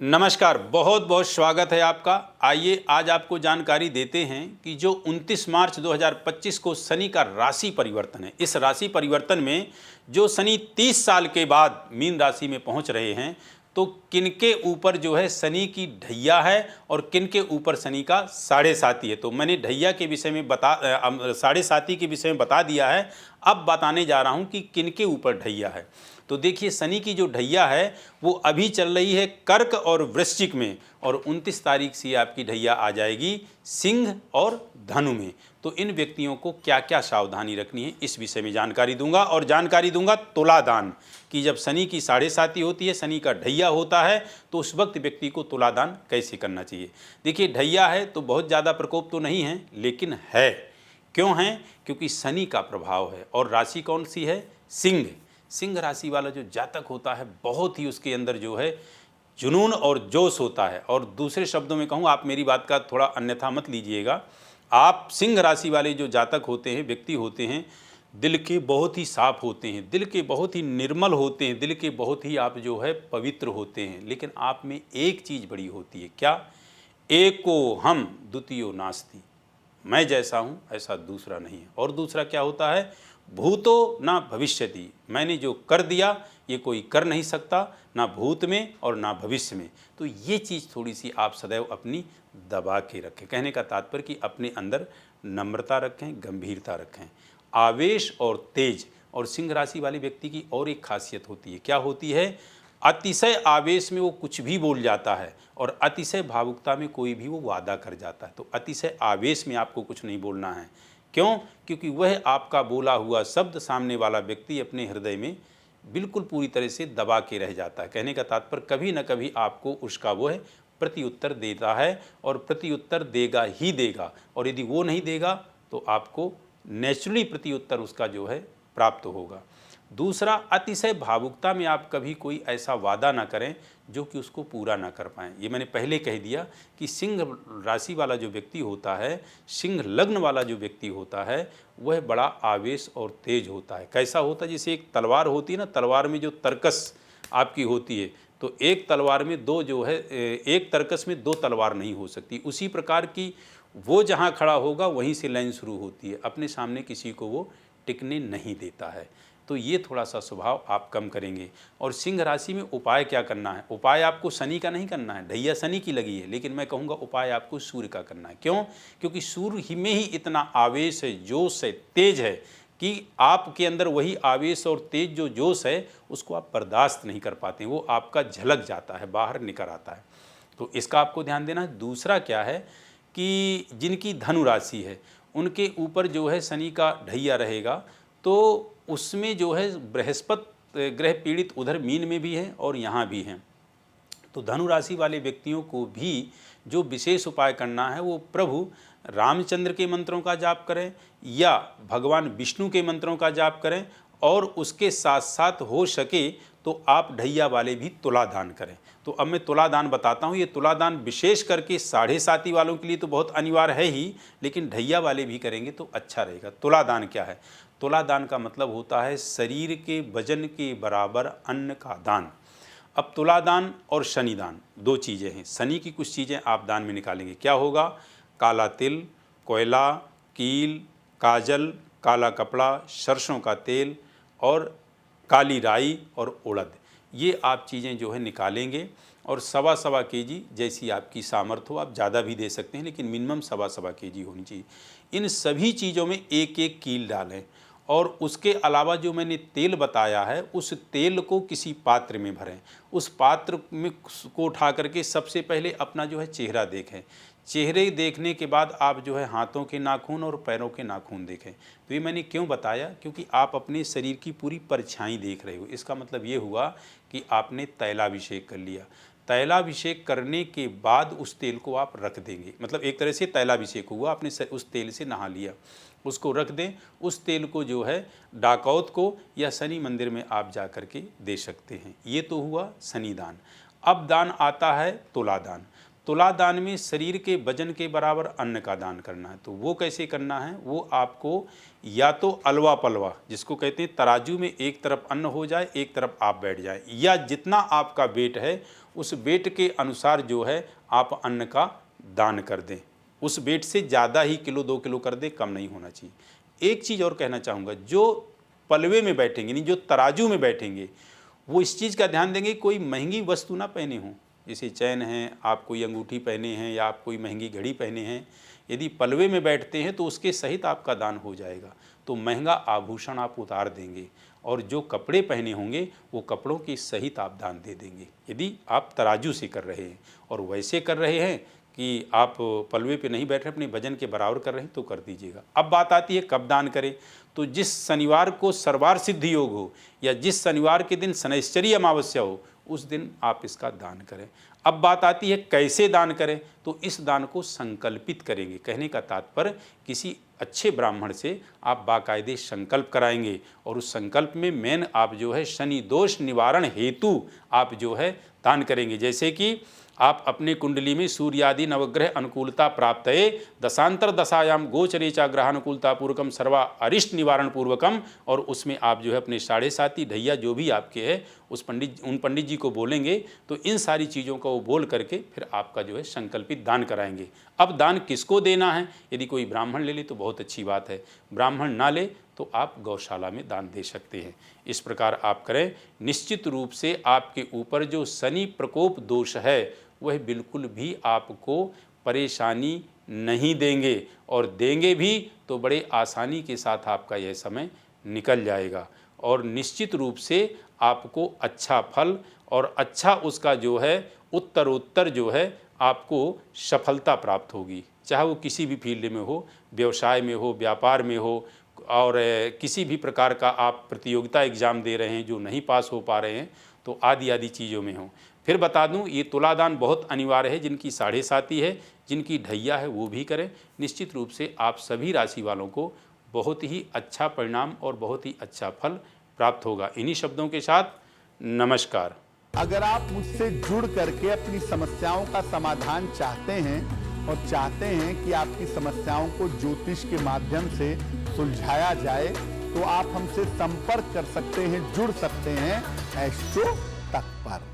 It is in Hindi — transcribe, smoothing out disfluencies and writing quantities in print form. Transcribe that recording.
नमस्कार, बहुत बहुत स्वागत है आपका। आइए आज आपको जानकारी देते हैं कि जो 29 मार्च 2025 को शनि का राशि परिवर्तन है, इस राशि परिवर्तन में जो शनि 30 साल के बाद मीन राशि में पहुंच रहे हैं, तो किनके ऊपर जो है शनि की ढैया है और किनके ऊपर शनि का साढ़े साती है। तो मैंने ढैया के विषय में साढ़े साती के विषय में बता दिया है। अब बताने जा रहा हूं कि किनके ऊपर ढैया है। तो देखिए, शनि की जो ढैया है वो अभी चल रही है कर्क और वृश्चिक में, और 29 तारीख से आपकी ढैया आ जाएगी सिंह और धनु में। तो इन व्यक्तियों को क्या क्या सावधानी रखनी है, इस विषय में जानकारी दूंगा। और जानकारी दूंगा तुलादान कि जब शनि की साढ़े साती होती है, शनि का ढैया होता है, तो उस वक्त व्यक्ति को तुलादान कैसे करना चाहिए। देखिए, ढैया है तो बहुत ज़्यादा प्रकोप तो नहीं है, लेकिन है। क्यों है? क्योंकि शनि का प्रभाव है। और राशि कौन सी है? सिंह। सिंह राशि वाला जो जातक होता है, बहुत ही उसके अंदर जो है जुनून और जोश होता है। और दूसरे शब्दों में कहूँ, आप मेरी बात का थोड़ा अन्यथा मत लीजिएगा। आप सिंह राशि वाले जो जातक होते हैं, व्यक्ति होते हैं, दिल के बहुत ही साफ होते हैं, दिल के बहुत ही निर्मल होते हैं, दिल के बहुत ही आप जो है पवित्र होते हैं। लेकिन आप में एक चीज़ बड़ी होती है, क्या? एको हम द्वितीयो नास्ति। मैं जैसा हूँ ऐसा दूसरा नहीं है। और दूसरा क्या होता है? भूतो ना भविष्यति। मैंने जो कर दिया ये कोई कर नहीं सकता, ना भूत में और ना भविष्य में। तो ये चीज़ थोड़ी सी आप सदैव अपनी दबा के रखें। कहने का तात्पर्य कि अपने अंदर नम्रता रखें, गंभीरता रखें, आवेश और तेज। और सिंह राशि वाले व्यक्ति की और एक खासियत होती है, क्या होती है? अतिशय आवेश में वो कुछ भी बोल जाता है, और अतिशय भावुकता में कोई भी वो वादा कर जाता है। तो अतिशय आवेश में आपको कुछ नहीं बोलना है। क्यों? क्योंकि वह आपका बोला हुआ शब्द सामने वाला व्यक्ति अपने हृदय में बिल्कुल पूरी तरह से दबा के रह जाता है। कहने का तात्पर्य कभी न कभी आपको उसका वो है प्रत्युत्तर देता है, और प्रत्युत्तर देगा ही देगा। और यदि वो नहीं देगा तो आपको नेचुरली प्रत्युत्तर उसका जो है प्राप्त होगा। दूसरा, अतिशय भावुकता में आप कभी कोई ऐसा वादा ना करें जो कि उसको पूरा ना कर पाएँ। ये मैंने पहले कह दिया कि सिंह राशि वाला जो व्यक्ति होता है, सिंह लग्न वाला जो व्यक्ति होता है, वह बड़ा आवेश और तेज होता है। कैसा होता है? जैसे एक तलवार होती है ना, तलवार में जो तरकस आपकी होती है, तो एक तलवार में दो जो है, एक तरकस में दो तलवार नहीं हो सकती। उसी प्रकार की वो जहाँ खड़ा होगा वहीं से लाइन शुरू होती है। अपने सामने किसी को वो टिकने नहीं देता है। तो ये थोड़ा सा स्वभाव आप कम करेंगे। और सिंह राशि में उपाय क्या करना है? उपाय आपको शनि का नहीं करना है, ढैया शनि की लगी है, लेकिन मैं कहूँगा उपाय आपको सूर्य का करना है। क्यों? क्योंकि सूर्य ही में ही इतना आवेश है, जोश है, तेज है कि आपके अंदर वही आवेश और तेज जो जोश है उसको आप बर्दाश्त नहीं कर पाते, वो आपका झलक जाता है, बाहर निकल आता है। तो इसका आपको ध्यान देना है। दूसरा क्या है कि जिनकी धनु राशि है उनके ऊपर जो है शनि का ढैया रहेगा, तो उसमें जो है बृहस्पति ग्रह पीड़ित उधर मीन में भी हैं और यहाँ भी हैं। तो धनु राशि वाले व्यक्तियों को भी जो विशेष उपाय करना है वो प्रभु रामचंद्र के मंत्रों का जाप करें या भगवान विष्णु के मंत्रों का जाप करें, और उसके साथ साथ हो सके तो आप ढैया वाले भी तुलादान करें। तो अब मैं तुलादान बताता हूँ। ये तुलादान विशेष करके साढ़े साती वालों के लिए तो बहुत अनिवार्य है ही, लेकिन ढैया वाले भी करेंगे तो अच्छा रहेगा। तुलादान क्या है? तुलादान का मतलब होता है शरीर के वजन के बराबर अन्न का दान। अब तुलादान और शनिदान दो चीज़ें हैं। शनि की कुछ चीज़ें आप दान में निकालेंगे, क्या होगा? काला तिल, कोयला, कील, काजल, काला कपड़ा, सरसों का तेल और काली राई और उड़द, ये आप चीज़ें जो है निकालेंगे। और सवा सवा केजी जैसी आपकी सामर्थ्य हो, आप ज़्यादा भी दे सकते हैं, लेकिन मिनिमम सवा सवा केजी होनी चाहिए। इन सभी चीज़ों में एक एक कील डालें, और उसके अलावा जो मैंने तेल बताया है उस तेल को किसी पात्र में भरें। उस पात्र में को उठा करके सबसे पहले अपना जो है चेहरा देखें। चेहरे देखने के बाद आप जो है हाथों के नाखून और पैरों के नाखून देखें। तो ये मैंने क्यों बताया? क्योंकि आप अपने शरीर की पूरी परछाई देख रहे हो। इसका मतलब ये हुआ कि आपने तैलाभिषेक कर लिया। तैलाभिषेक करने के बाद उस तेल को आप रख देंगे, मतलब एक तरह से तैलाभिषेक हुआ, आपने उस तेल से नहा लिया, उसको रख दें। उस तेल को जो है डाकौत को या शनि मंदिर में आप जा कर के दे सकते हैं। ये तो हुआ शनिदान। अब दान आता है तुलादान। तुला दान में शरीर के वजन के बराबर अन्न का दान करना है। तो वो कैसे करना है, वो आपको या तो अलवा पलवा, जिसको कहते हैं तराजू में एक तरफ अन्न हो जाए, एक तरफ आप बैठ जाए, या जितना आपका वेट है उस वेट के अनुसार जो है आप अन्न का दान कर दें। उस वेट से ज़्यादा ही किलो 2 किलो कर दें, कम नहीं होना चाहिए। एक चीज़ और कहना चाहूँगा, जो पलवे में बैठेंगे, नहीं जो तराजू में बैठेंगे, वो इस चीज़ का ध्यान देंगे कोई महंगी वस्तु ना पहने हों, जैसे चैन है, आप कोई अंगूठी पहने हैं या आप कोई महंगी घड़ी पहने हैं। यदि पलवे में बैठते हैं तो उसके सहित आपका दान हो जाएगा। तो महंगा आभूषण आप उतार देंगे और जो कपड़े पहने होंगे वो कपड़ों के सहित आप दान दे देंगे, यदि आप तराजू से कर रहे हैं। और वैसे कर रहे हैं कि आप पलवे पे नहीं बैठ रहे, अपने वजन के बराबर कर रहे हैं, तो कर दीजिएगा। अब बात आती है कब दान करें। तो जिस शनिवार को सर्वार सिद्धि योग हो या जिस शनिवार के दिन शनैश्चरी अमावस्या हो, उस दिन आप इसका दान करें। अब बात आती है कैसे दान करें। तो इस दान को संकल्पित करेंगे। कहने का तात्पर्य, किसी अच्छे ब्राह्मण से आप बाकायदे संकल्प कराएंगे और उस संकल्प में मेन आप जो है शनि दोष निवारण हेतु आप जो है दान करेंगे। जैसे कि आप अपने कुंडली में सूर्यादि नवग्रह अनुकूलता प्राप्तये दशांतर दशायाम गोचरे चा ग्रहानुकूलता पूर्वकम सर्वा अरिष्ट निवारण पूर्वकम, और उसमें आप जो है अपने 7.5 ढैया जो भी आपके है उन पंडित जी को बोलेंगे। तो इन सारी चीज़ों को वो बोल करके फिर आपका जो है संकल्पित दान कराएंगे। अब दान किसको देना है, यदि कोई ब्राह्मण ले ले तो बहुत अच्छी बात है, ब्राह्मण ना ले तो आप गौशाला में दान दे सकते हैं। इस प्रकार आप करें। निश्चित रूप से आपके ऊपर जो शनि प्रकोप दोष है वह बिल्कुल भी आपको परेशानी नहीं देंगे, और देंगे भी तो बड़े आसानी के साथ आपका यह समय निकल जाएगा। और निश्चित रूप से आपको अच्छा फल और अच्छा उसका जो है उत्तरोत्तर जो है आपको सफलता प्राप्त होगी, चाहे वो किसी भी फील्ड में हो, व्यवसाय में हो, व्यापार में हो, और किसी भी प्रकार का आप प्रतियोगिता एग्ज़ाम दे रहे हैं जो नहीं पास हो पा रहे हैं, तो आदि चीज़ों में हो। फिर बता दूं, ये तुलादान बहुत अनिवार्य है। जिनकी 7.5 है, जिनकी ढैया है, वो भी करें। निश्चित रूप से आप सभी राशि वालों को बहुत ही अच्छा परिणाम और बहुत ही अच्छा फल प्राप्त होगा। इन्हीं शब्दों के साथ नमस्कार। अगर आप मुझसे जुड़ करके अपनी समस्याओं का समाधान चाहते हैं और चाहते हैं कि आपकी समस्याओं को ज्योतिष के माध्यम से सुलझाया जाए, तो आप हमसे संपर्क कर सकते हैं, जुड़ सकते हैं एस्ट्रो तक पर।